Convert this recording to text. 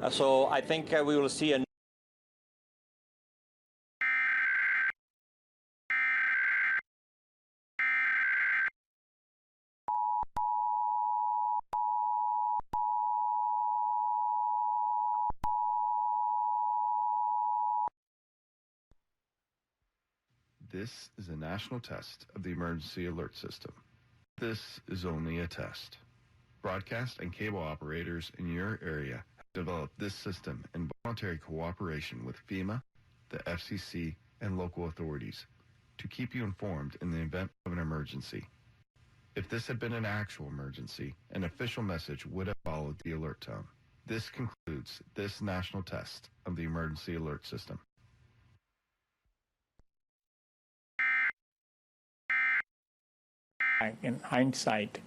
So I think we will see a This is a national test of the emergency alert system. This is only a test. Broadcast and cable operators in your area have developed this system in voluntary cooperation with FEMA, the FCC, and local authorities to keep you informed in the event of an emergency. If this had been an actual emergency, an official message would have followed the alert tone. This concludes this national test of the emergency alert system. In hindsight,